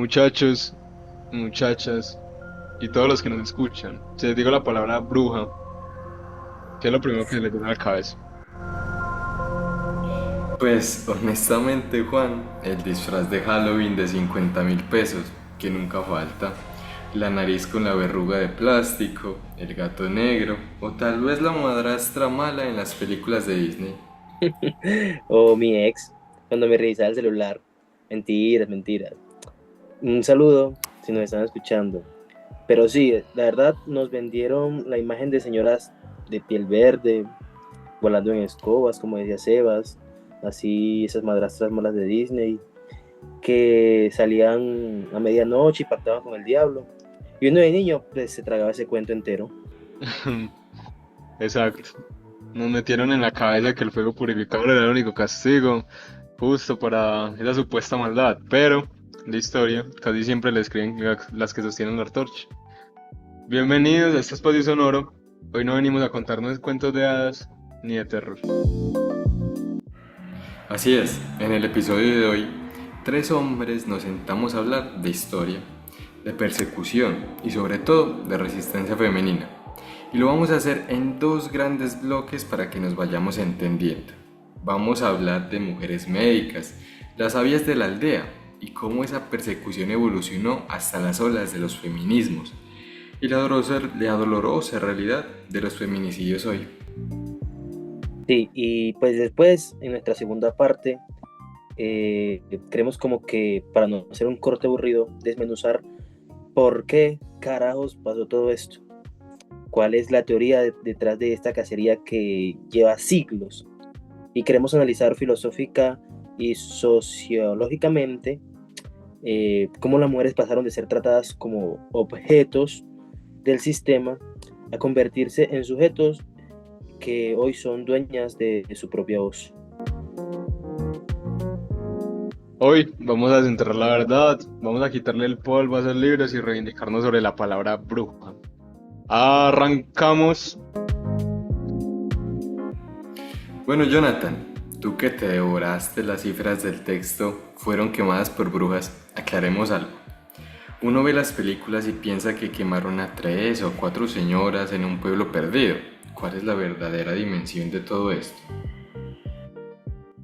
Muchachos, muchachas y todos los que nos escuchan, si les digo la palabra bruja, ¿qué es lo primero que se les viene a la cabeza? Pues honestamente Juan, el disfraz de Halloween de 50.000 pesos, que nunca falta, la nariz con la verruga de plástico, el gato negro, o tal vez la madrastra mala en las películas de Disney. O mi ex, cuando me revisaba el celular. Mentiras, mentiras. Un saludo si nos están escuchando. Pero sí, la verdad nos vendieron la imagen de señoras de piel verde, volando en escobas, como decía Sebas, así esas madrastras malas de Disney, que salían a medianoche y pactaban con el diablo. Y uno de niño pues, se tragaba ese cuento entero. Exacto. Nos metieron en la cabeza que el fuego purificador era el único castigo, justo para esa supuesta maldad, pero la historia casi siempre le escriben las que sostienen la antorcha. Bienvenidos a este espacio sonoro. Hoy no venimos a contarnos cuentos de hadas ni de terror. Así es, en el episodio de hoy, tres hombres nos sentamos a hablar de historia, de persecución y sobre todo de resistencia femenina. Y lo vamos a hacer en dos grandes bloques para que nos vayamos entendiendo. Vamos a hablar de mujeres médicas, las sabias de la aldea y cómo esa persecución evolucionó hasta las olas de los feminismos y la dolorosa realidad de los feminicidios hoy. Sí, y pues después, en nuestra segunda parte, queremos como que, para no hacer un corte aburrido, desmenuzar por qué carajos pasó todo esto. ¿Cuál es la teoría detrás de esta cacería que lleva siglos? Y queremos analizar filosófica y sociológicamente cómo las mujeres pasaron de ser tratadas como objetos del sistema a convertirse en sujetos que hoy son dueñas de su propia voz. Hoy vamos a desenterrar la verdad, vamos a quitarle el polvo a esos libros y reivindicarnos sobre la palabra bruja. Arrancamos. Bueno, Jonathan, tú que te devoraste las cifras del texto fueron quemadas por brujas, aclaremos algo. Uno ve las películas y piensa que quemaron a 3 o 4 señoras en un pueblo perdido. ¿Cuál es la verdadera dimensión de todo esto?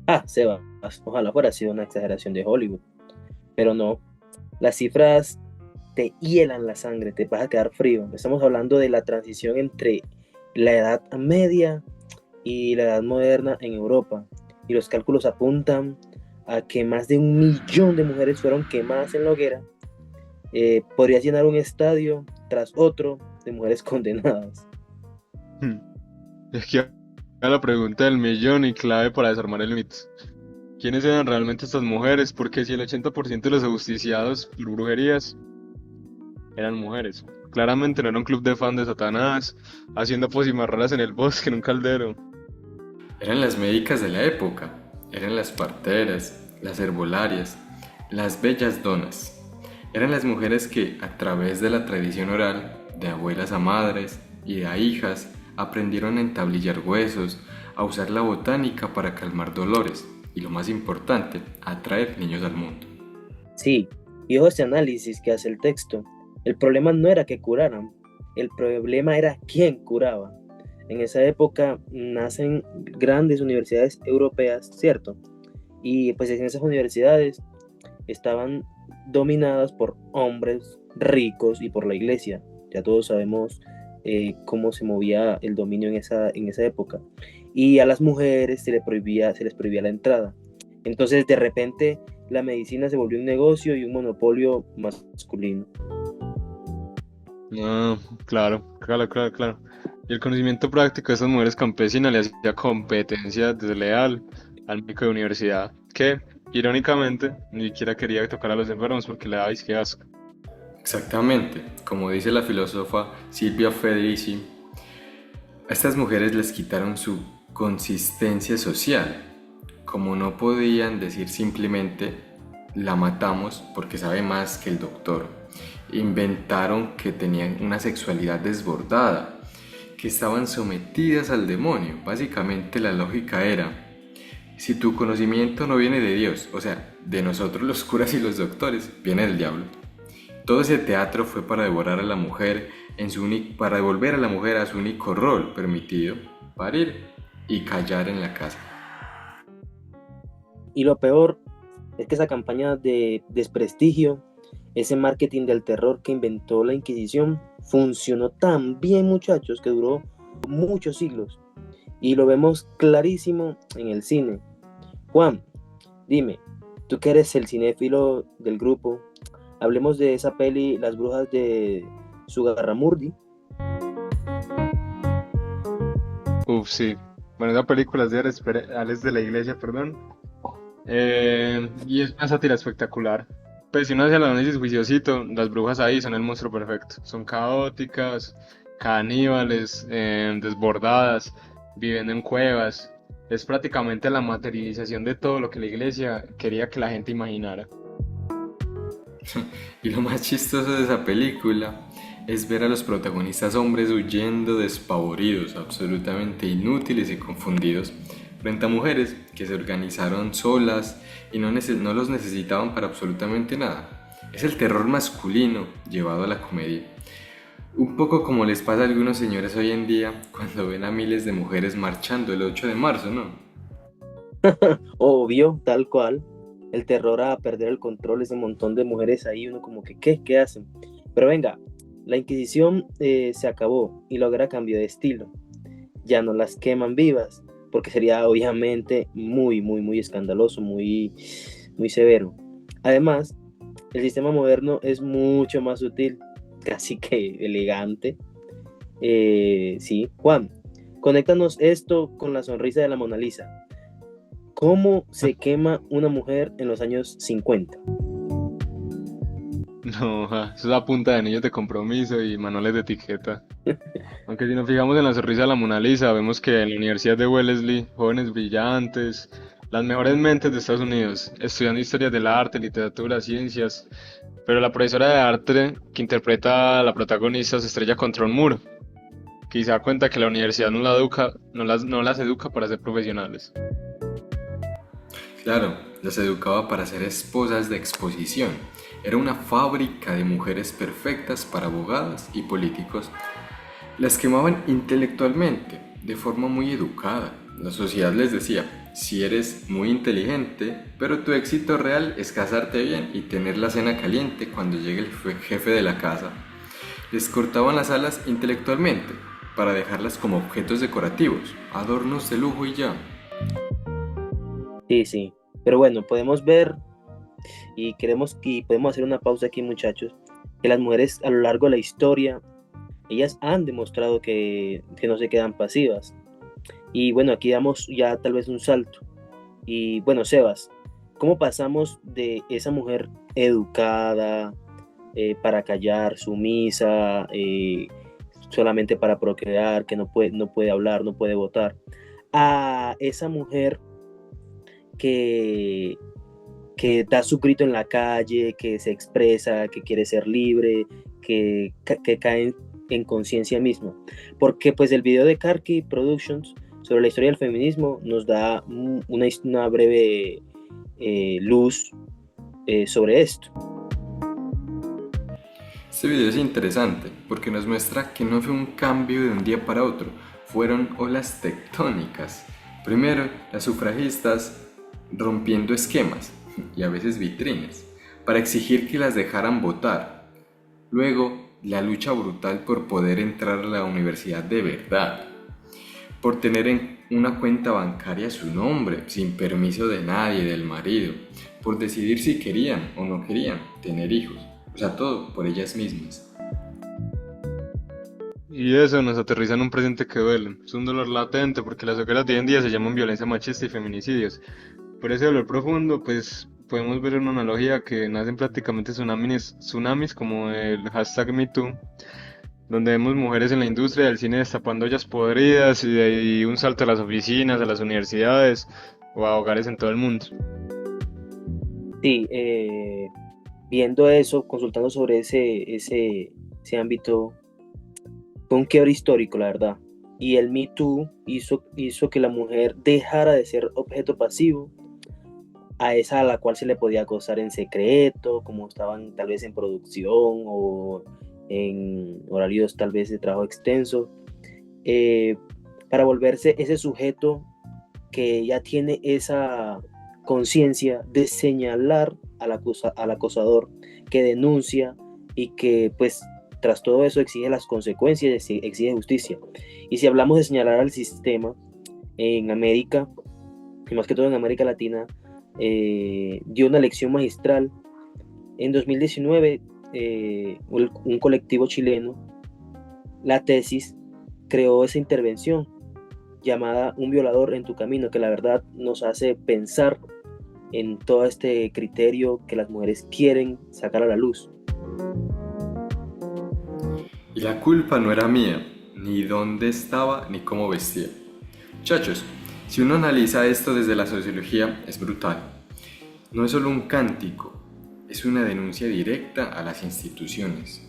Ah, Sebas, ojalá fuera sido una exageración de Hollywood, pero no. Las cifras te hielan la sangre, te vas a quedar frío. Estamos hablando de la transición entre la Edad Media y la Edad Moderna en Europa. Y los cálculos apuntan a que más de 1 millón de mujeres fueron quemadas en la hoguera. Podrías llenar un estadio tras otro de mujeres condenadas. Hmm. Es que a la pregunta del millón y clave para desarmar el mito. ¿Quiénes eran realmente estas mujeres? Porque si el 80% de los ajusticiados por brujerías eran mujeres. Claramente no era un club de fans de Satanás, haciendo posimarranas en el bosque en un caldero. Eran las médicas de la época, eran las parteras, las herbolarias, las bellas donas. Eran las mujeres que, a través de la tradición oral, de abuelas a madres y a hijas, aprendieron a entablillar huesos, a usar la botánica para calmar dolores y, lo más importante, a traer niños al mundo. Sí, y ojo ese análisis que hace el texto. El problema no era que curaran, el problema era quién curaba. En esa época nacen grandes universidades europeas, ¿cierto? Y pues en esas universidades estaban dominadas por hombres ricos y por la iglesia. Ya todos sabemos cómo se movía el dominio en esa época. Y a las mujeres se les prohibía la entrada. Entonces de repente la medicina se volvió un negocio y un monopolio masculino. Ah, claro, claro, claro, claro. Y el conocimiento práctico de estas mujeres campesinas le hacía competencia desleal al médico de universidad, que, irónicamente, ni siquiera quería tocar a los enfermos porque le daba que asco. Exactamente, como dice la filósofa Silvia Federici, a estas mujeres les quitaron su consistencia social. Como no podían decir simplemente la matamos porque sabe más que el doctor, inventaron que tenían una sexualidad desbordada, que estaban sometidas al demonio. Básicamente la lógica era, Si tu conocimiento no viene de Dios, o sea, de nosotros los curas y los doctores, viene del diablo. Todo ese teatro fue para devorar a la mujer para devolver a la mujer a su único rol permitido, parir y callar en la casa. Y lo peor es que esa campaña de desprestigio, ese marketing del terror que inventó la Inquisición, funcionó tan bien, muchachos, que duró muchos siglos. Y lo vemos clarísimo en el cine. Juan, dime, tú que eres el cinéfilo del grupo, hablemos de esa peli Las Brujas de Zugarramurdi. Uf, sí. Bueno, esa película es de Alex de la Iglesia, perdón. Y es una sátira espectacular. Pues si uno hace el análisis juiciosito, las brujas ahí son el monstruo perfecto. Son caóticas, caníbales, desbordadas, viven en cuevas. Es prácticamente la materialización de todo lo que la iglesia quería que la gente imaginara. Y lo más chistoso de esa película es ver a los protagonistas hombres huyendo despavoridos, absolutamente inútiles y confundidos, frente a mujeres que se organizaron solas y no los necesitaban para absolutamente nada. Es el terror masculino llevado a la comedia. Un poco como les pasa a algunos señores hoy en día cuando ven a miles de mujeres marchando el 8 de marzo, ¿no? Obvio, tal cual. El terror a perder el control, ese montón de mujeres ahí, uno como que, ¿qué hacen? Pero venga, la Inquisición se acabó y logra cambio de estilo. Ya no las queman vivas, porque sería obviamente muy escandaloso, muy severo. Además, el sistema moderno es mucho más sutil, casi que elegante. Sí, Juan, conéctanos esto con la sonrisa de la Mona Lisa. ¿Cómo se quema una mujer en los años 50? No, eso es a punta de anillos de compromiso y manuales de etiqueta. Aunque si nos fijamos en la sonrisa de la Mona Lisa, vemos que en la Universidad de Wellesley, jóvenes brillantes, las mejores mentes de Estados Unidos, estudiando historias del arte, literatura, ciencias, pero la profesora de arte que interpreta a la protagonista se estrella contra un muro, que se da cuenta que la universidad no la educa, no las educa para ser profesionales. Claro, las educaba para ser esposas de exposición. Era una fábrica de mujeres perfectas para abogadas y políticos. Las quemaban intelectualmente, de forma muy educada. La sociedad les decía, si eres muy inteligente, pero tu éxito real es casarte bien y tener la cena caliente cuando llegue el jefe de la casa. Les cortaban las alas intelectualmente, para dejarlas como objetos decorativos, adornos de lujo y ya. Sí. Pero bueno, podemos ver y podemos hacer una pausa aquí, muchachos, que las mujeres a lo largo de la historia, ellas han demostrado que no se quedan pasivas. Y bueno, aquí damos ya tal vez un salto. Y bueno, Sebas, ¿cómo pasamos de esa mujer educada, para callar, sumisa, solamente para procrear, que no puede hablar, no puede votar, a esa mujer que da su grito en la calle, que se expresa, que quiere ser libre, que cae en conciencia misma? Porque pues el video de Karki Productions sobre la historia del feminismo nos da una breve luz sobre esto. Este video es interesante porque nos muestra que no fue un cambio de un día para otro, fueron olas tectónicas. Primero, las sufragistas rompiendo esquemas y a veces vitrinas para exigir que las dejaran votar. Luego, la lucha brutal por poder entrar a la universidad de verdad, por tener una cuenta bancaria a su nombre, sin permiso de nadie, del marido, por decidir si querían o no querían tener hijos, o sea, todo por ellas mismas. Y eso nos aterriza en un presente que duele. Es un dolor latente porque las hogueras de hoy en día se llaman violencia machista y feminicidios. Por ese dolor profundo, pues podemos ver una analogía que nacen prácticamente tsunamis como el hashtag MeToo, donde vemos mujeres en la industria del cine destapando ollas podridas y de ahí un salto a las oficinas, a las universidades o a hogares en todo el mundo. Sí, viendo eso, consultando sobre ese ámbito, fue un quiebre histórico, la verdad. y el Me Too hizo que la mujer dejara de ser objeto pasivo a esa a la cual se le podía acosar en secreto, como estaban tal vez en producción o en horarios tal vez de trabajo extenso, eh, para volverse ese sujeto que ya tiene esa conciencia de señalar al acosador, que denuncia y que pues tras todo eso exige las consecuencias, exige justicia. Y si hablamos de señalar al sistema en América, y más que todo en América Latina, dio una lección magistral. En 2019, un colectivo chileno, La Tesis, creó esa intervención llamada Un violador en tu camino, que la verdad nos hace pensar en todo este criterio que las mujeres quieren sacar a la luz. Y la culpa no era mía, ni dónde estaba, ni cómo vestía. Muchachos, si uno analiza esto desde la sociología, es brutal. No es solo un cántico, es una denuncia directa a las instituciones.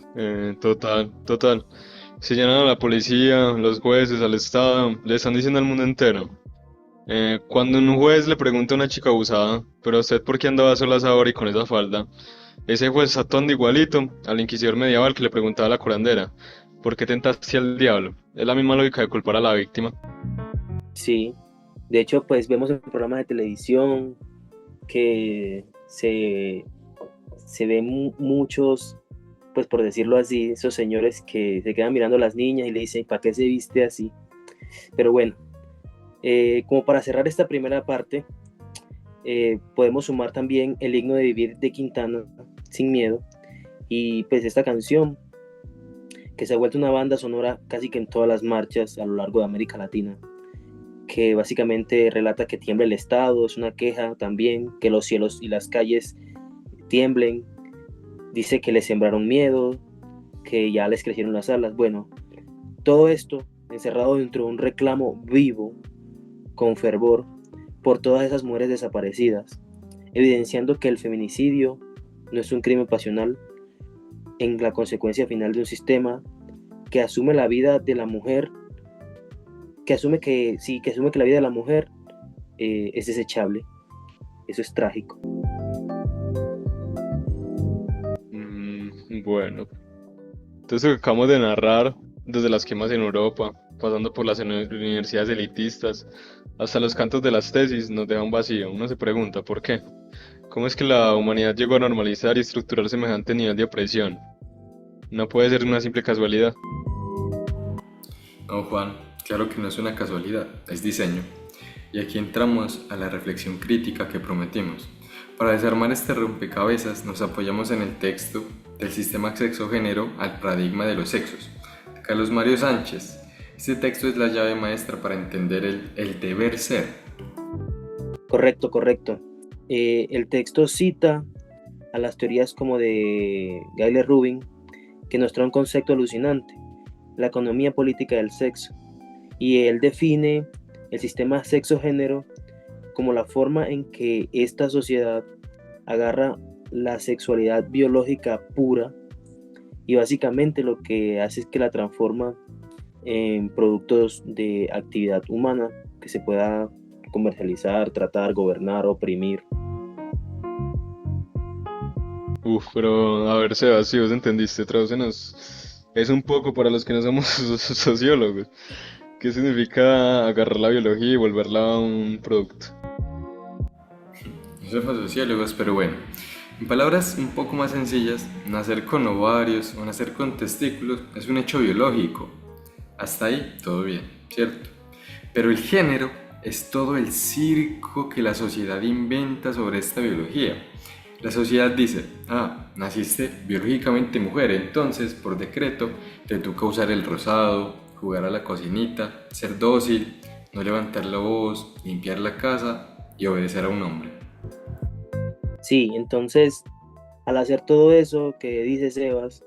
Total. Se llenan a la policía, los jueces, al Estado, le están diciendo al mundo entero. Cuando un juez le pregunta a una chica abusada, pero usted por qué andaba sola a esa hora y con esa falda, ese juez está actuando igualito al inquisidor medieval que le preguntaba a la curandera, ¿por qué tentaste al diablo? Es la misma lógica de culpar a la víctima. Sí, de hecho, pues vemos en programas de televisión que se ven muchos, pues por decirlo así, esos señores que se quedan mirando a las niñas y le dicen, ¿para qué se viste así? Pero bueno, como para cerrar esta primera parte, podemos sumar también el himno de Vivir de Quintana, Sin Miedo, y pues esta canción que se ha vuelto una banda sonora casi que en todas las marchas a lo largo de América Latina, que básicamente relata que tiembla el Estado, es una queja también, que los cielos y las calles tiemblen, dice que les sembraron miedo, que ya les crecieron las alas. Bueno, todo esto encerrado dentro de un reclamo vivo, con fervor, por todas esas mujeres desaparecidas, evidenciando que el feminicidio no es un crimen pasional en la consecuencia final de un sistema que asume la vida de la mujer, que asume que la vida de la mujer es desechable. Eso es trágico. Bueno, entonces lo que acabamos de narrar, desde las quemas en Europa, pasando por las universidades elitistas, hasta los cantos de las tesis, nos deja un vacío. Uno se pregunta, ¿por qué? ¿Cómo es que la humanidad llegó a normalizar y estructurar semejante nivel de opresión? No puede ser una simple casualidad. No, Juan, claro que no es una casualidad, es diseño. Y aquí entramos a la reflexión crítica que prometimos. Para desarmar este rompecabezas nos apoyamos en el texto del sistema sexo-género al paradigma de los sexos, de Carlos Mario Sánchez. Este texto es la llave maestra para entender el deber ser. Correcto. El texto cita a las teorías como de Gayle Rubin, que nos trae un concepto alucinante, la economía política del sexo, y él define el sistema sexo-género como la forma en que esta sociedad agarra la sexualidad biológica pura y básicamente lo que hace es que la transforma en productos de actividad humana que se pueda comercializar, tratar, gobernar, oprimir. Pero a ver, Sebas, si vos entendiste, tradúcenos. Es un poco para los que no somos sociólogos. ¿Qué significa agarrar la biología y volverla un producto? No somos sociólogos, pero bueno. En palabras un poco más sencillas, nacer con ovarios o nacer con testículos es un hecho biológico. Hasta ahí todo bien, ¿cierto? Pero el género es todo el circo que la sociedad inventa sobre esta biología. La sociedad dice, naciste biológicamente mujer, entonces por decreto te toca usar el rosado, jugar a la cocinita, ser dócil, no levantar la voz, limpiar la casa y obedecer a un hombre. Sí, entonces al hacer todo eso que dice Sebas,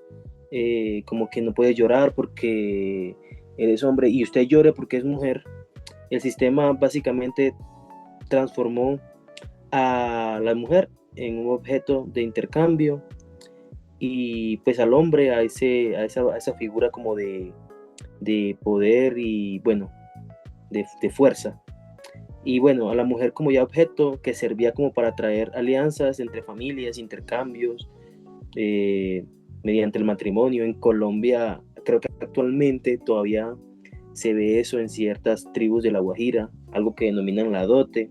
como que no puede llorar porque eres hombre y usted llore porque es mujer, el sistema básicamente transformó a la mujer en un objeto de intercambio y pues al hombre a esa figura como de de poder y bueno, de fuerza. Y bueno, a la mujer como ya objeto que servía como para atraer alianzas entre familias, intercambios, mediante el matrimonio. En Colombia creo que actualmente todavía se ve eso en ciertas tribus de La Guajira, algo que denominan la dote,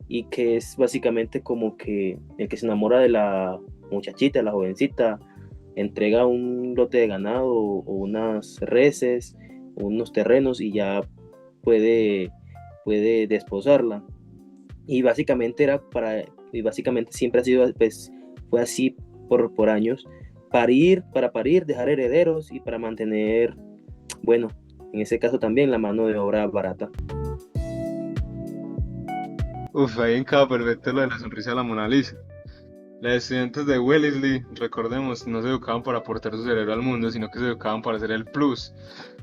y que es básicamente como que el que se enamora de la muchachita, de la jovencita, entrega un lote de ganado o unas reses, o unos terrenos y ya puede desposarla. Y básicamente y básicamente siempre ha sido, pues, fue así por años, para parir, dejar herederos y para mantener, bueno, en ese caso también la mano de obra barata. Uf, ahí encaja perfecto lo de la sonrisa de la Mona Lisa. Las estudiantes de Wellesley, recordemos, no se educaban para aportar su cerebro al mundo, sino que se educaban para hacer el plus,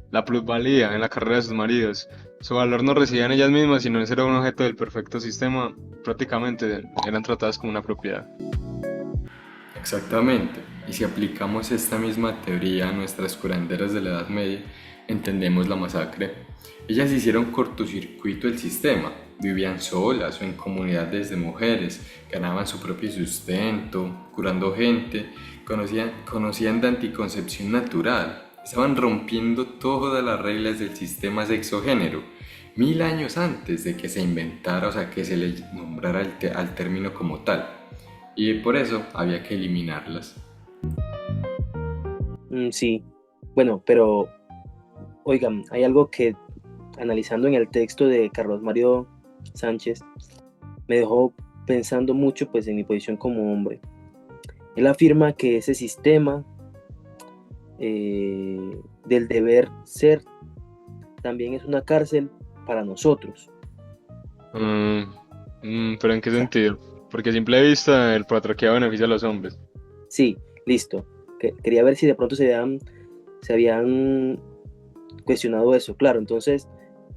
la plusvalía en la carrera de sus maridos. Su valor no residía en ellas mismas, sino en ser un objeto del perfecto sistema. Prácticamente eran tratadas como una propiedad. Exactamente, y si aplicamos esta misma teoría a nuestras curanderas de la Edad Media, entendemos la masacre. Ellas hicieron cortocircuito el sistema, vivían solas o en comunidades de mujeres, ganaban su propio sustento, curando gente, conocían de anticoncepción natural, estaban rompiendo todas las reglas del sistema sexogénero, 1000 años antes de que se inventara, o sea, que se le nombrara al término como tal. Y por eso había que eliminarlas. Sí, bueno, pero oigan, hay algo que analizando en el texto de Carlos Mario Sánchez me dejó pensando mucho pues en mi posición como hombre. Él afirma que ese sistema del deber ser también es una cárcel para nosotros. ¿Pero en qué sentido? Porque a simple vista el patriarcado beneficia a los hombres. Sí, listo. Quería ver si de pronto se habían cuestionado eso. Claro, entonces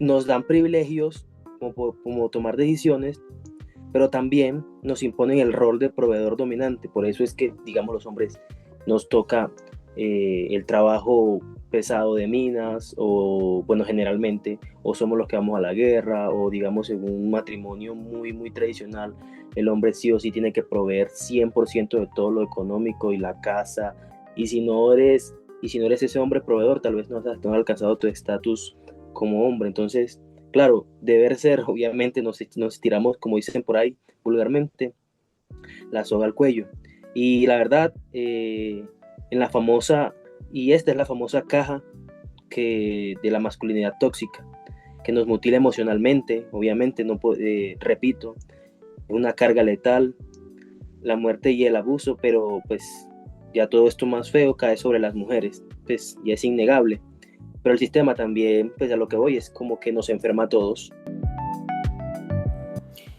nos dan privilegios como tomar decisiones, pero también nos imponen el rol de proveedor dominante. Por eso es que, digamos, los hombres nos toca el trabajo pesado de minas, o bueno, generalmente, o somos los que vamos a la guerra, o digamos en un matrimonio muy, muy tradicional, el hombre sí o sí tiene que proveer 100% de todo lo económico y la casa, y si no eres ese hombre proveedor, tal vez no has alcanzado tu estatus como hombre. Entonces, claro, deber ser, obviamente nos tiramos, como dicen por ahí vulgarmente, la soga al cuello. Y la verdad, en la famosa, y esta es la famosa caja de la masculinidad tóxica, que nos mutila emocionalmente, obviamente, no repito, una carga letal, la muerte y el abuso, pero pues ya todo esto más feo cae sobre las mujeres, pues ya es innegable. Pero el sistema también, pues a lo que voy, es como que nos enferma a todos.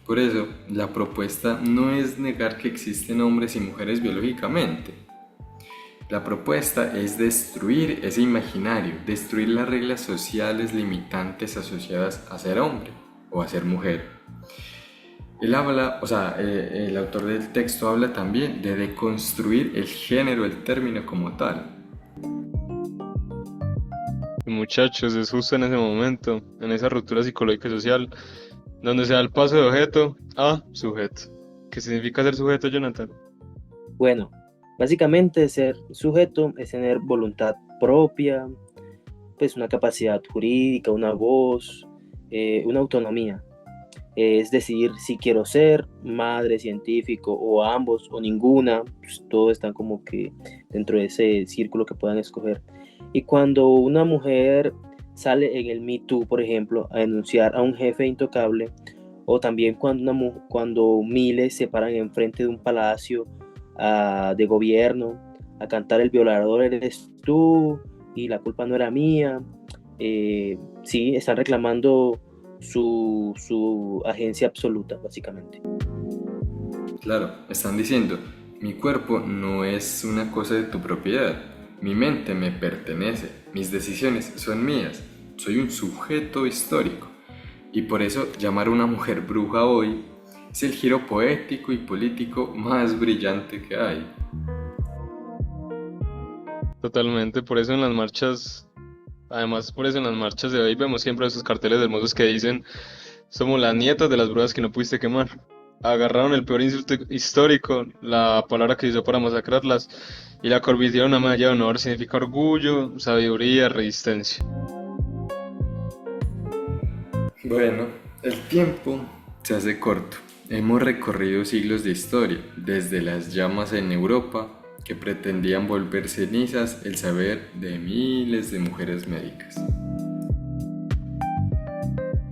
Por eso, la propuesta no es negar que existen hombres y mujeres biológicamente. La propuesta es destruir ese imaginario, destruir las reglas sociales limitantes asociadas a ser hombre o a ser mujer. Él habla, el autor del texto habla también de deconstruir el género, el término como tal. Y muchachos, es justo en ese momento, en esa ruptura psicológica y social, donde se da el paso de objeto a sujeto. ¿Qué significa ser sujeto, Jonathan? Bueno, básicamente ser sujeto es tener voluntad propia, pues una capacidad jurídica, una voz, una autonomía. Es decidir si quiero ser madre, científico o ambos o ninguna, pues todos están como que dentro de ese círculo que puedan escoger. Y cuando una mujer sale en el Me Too, por ejemplo, a denunciar a un jefe intocable, o también cuando miles se paran enfrente de un palacio de gobierno a cantar el violador eres tú y la culpa no era mía, sí, están reclamando su agencia absoluta, básicamente. Claro, están diciendo, mi cuerpo no es una cosa de tu propiedad, mi mente me pertenece, mis decisiones son mías, soy un sujeto histórico. Y por eso llamar a una mujer bruja hoy es el giro poético y político más brillante que hay. Totalmente, por eso en las marchas Además, por eso en las marchas de hoy vemos siempre esos carteles hermosos que dicen, somos las nietas de las brujas que no pudiste quemar. Agarraron el peor insulto histórico, la palabra que se usó para masacrarlas, y la convirtieron a una medalla de honor. Significa orgullo, sabiduría, resistencia. Bueno, el tiempo se hace corto. Hemos recorrido siglos de historia, desde las llamas en Europa, que pretendían volver cenizas el saber de miles de mujeres médicas.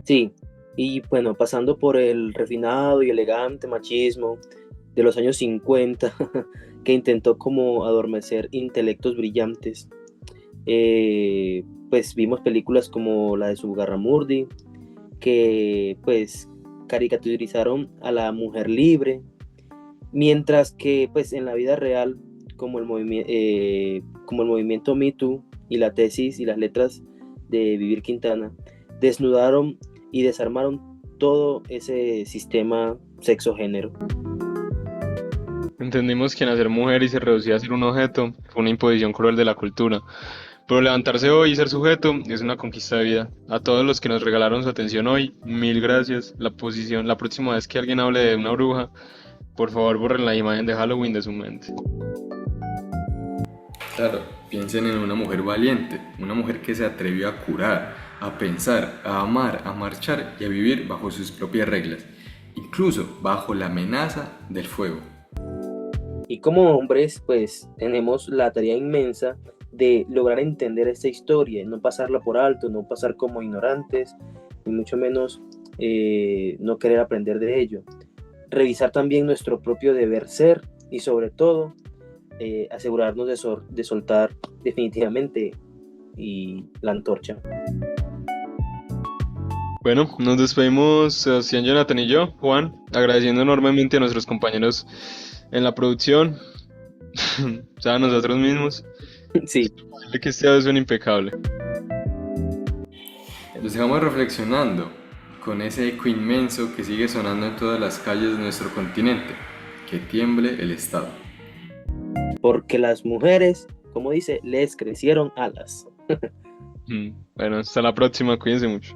Sí, y bueno, pasando por el refinado y elegante machismo de los años 50, que intentó como adormecer intelectos brillantes, pues vimos películas como la de Sugarramurdi, que pues caricaturizaron a la mujer libre, mientras que pues en la vida real, como el movimiento Me Too y la tesis y las letras de Vivir Quintana, desnudaron y desarmaron todo ese sistema sexo-género. Entendimos que nacer mujer y ser reducida a ser un objeto fue una imposición cruel de la cultura. Pero levantarse hoy y ser sujeto es una conquista de vida. A todos los que nos regalaron su atención hoy, mil gracias. La próxima vez que alguien hable de una bruja, por favor borren la imagen de Halloween de su mente. Claro, piensen en una mujer valiente, una mujer que se atrevió a curar, a pensar, a amar, a marchar y a vivir bajo sus propias reglas, incluso bajo la amenaza del fuego. Y como hombres, pues tenemos la tarea inmensa de lograr entender esta historia, no pasarla por alto, no pasar como ignorantes, ni mucho menos no querer aprender de ello. Revisar también nuestro propio deber ser y sobre todo asegurarnos de soltar definitivamente y la antorcha. Bueno, nos despedimos Sebastián, Jonathan y yo, Juan, agradeciendo enormemente a nuestros compañeros en la producción, o sea, a nosotros mismos, Sí, de que este audio suena impecable. Los dejamos reflexionando con ese eco inmenso que sigue sonando en todas las calles de nuestro continente, que tiemble el Estado. porque las mujeres, como dice, les crecieron alas. Bueno, hasta la próxima, cuídense mucho.